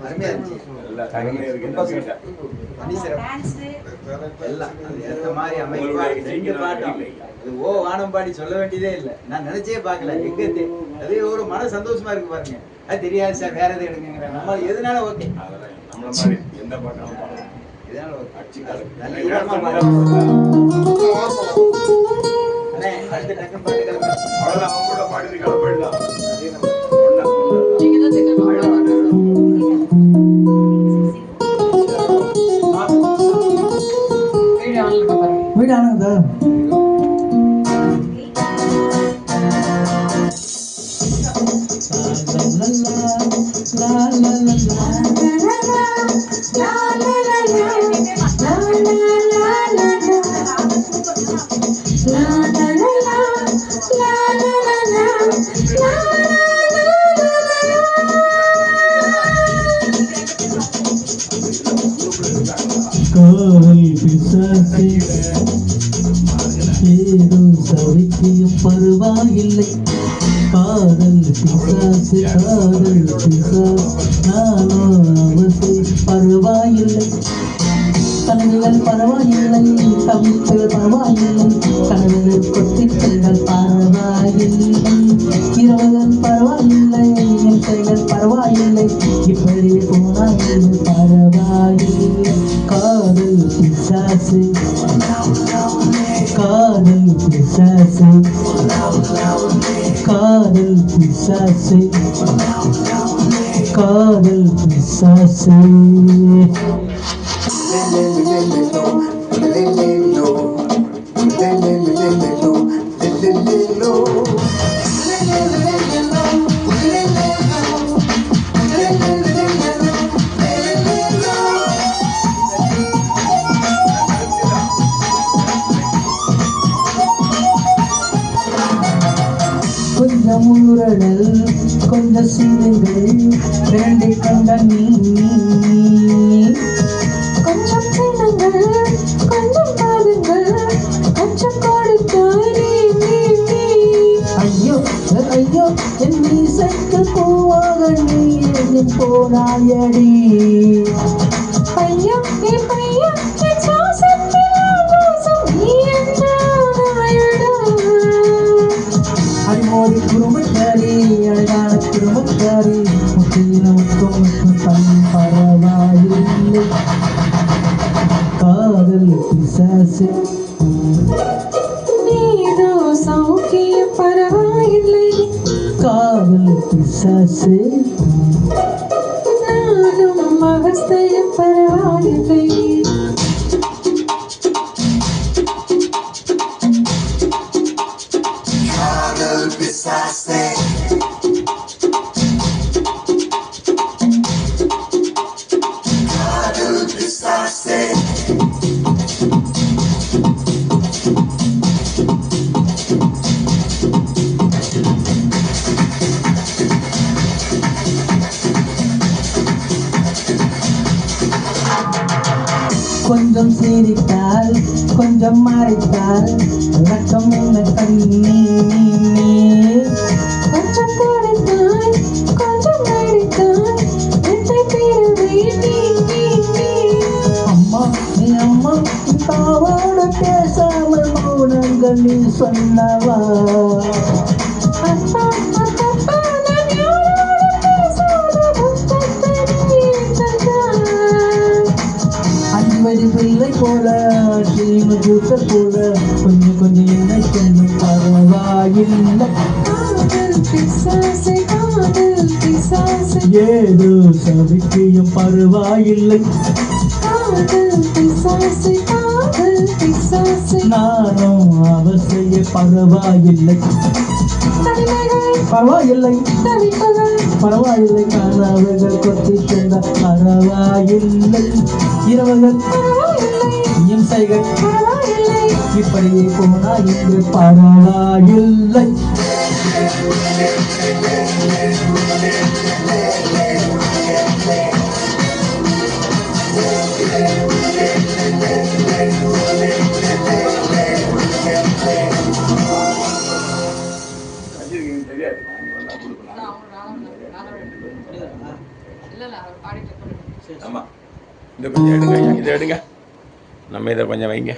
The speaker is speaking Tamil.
அருமையா இருந்துச்சு. எல்லாம் அது ஏற்ற மாதிரி அமைப்பா ரெண்டு பாட்டும் அது ஓ வானம்பாடி சொல்ல வேண்டியதே இல்லை. நான் நினைச்சே பார்க்கல. எங்க அதே ஒரு மன சந்தோஷமா இருக்கு பாருங்க. அது தெரியாது சார், வேற எது எடுங்க. நம்ம எதுனால ஓகே, எந்த பாட்டும் இதனால ஒரு அச்சு நல்ல அடுத்த டக்கு பாட்டு கிளம்ப அவ்வளவுதான். அவங்க கூட பாடி கிளம்பிடலாம். வீடு ஆனதா ஏதோ சவிக்கியும் பருவாயில்லை. காதல் பிசாசு காதல் பிசாசு நானோ அவசை பருவாயில்லை. கனவுகள் பரவாயில்லை, கவிதைகள் பரவாயில்லை, கனவுகள் கொத்திகள் பரவாயில்லை, இரவுகள் பரவாயில்லை, என் பரவாயில்லை, இப்படி போனால் பரவாயில்லை. காதல் பிசாசு காதல் பிசாசு காதல் பிசாசு காதல் பிசாசு. கொஞ்சம் ஊரடல் கொஞ்சம் சிந்துங்கள் இரண்டை கண்ட நீ கொஞ்சம் சின்னங்கள் கொஞ்சம் பாருங்கள் கொஞ்சம் கொடுத்தாய் நீ. ஐயோ ஐயோ என் மீசைக்கு பூவாக நீ எழுதி போனாயடி. ஐயோ என் பையன் என் சுவாசத்தில் ஆகாசம் நீ என்றாயடா. அடிமோடி குடும்பக்காரி அழகான குடும்பக்காரி முற்றிலும் பரவாயில்லை. காதல் பிசாசு நீதோ சௌக்கிய பரவாயில்லை. காதல் பிசாசு நானும் மகஸ்தைய பரவாயில்லை. காதல் பிசாசு காதல் பிசாசு கொஞ்சம் சிரித்தால் கொஞ்சம் மறைத்தால் ரக்கம் என்ன கண்ணீ. கொஞ்சம் துடைத்தாய் கொஞ்சம் நடித்தாய் என்னை பிறவி நீ. அம்மா நீ அம்மா தாவோட பேசாமல் மௌனங்கள் நீ சொன்னவா. பிள்ளை போல ஸ்ரீமூத்த போல கொஞ்சம் கொஞ்சம் என்னை கொஞ்சம் பரவாயில்லை. ஏதோ சவிக்கியும் பரவாயில்லை. நானும் அவசிய பரவாயில்லை. பரவாயில்லை பரவாயில்லை. கனவுகள் கொத்தி சென்ற பரவாயில்லை. இரவுகள் இம்சைகள் இப்படியே போனா இங்கு பரவாயில்லை. தெரியாது. இல்ல ஆமா இதை கொஞ்சம் எடுங்க ஐயா, இதை எடுங்க. நம்ம இதை கொஞ்சம் வைங்க.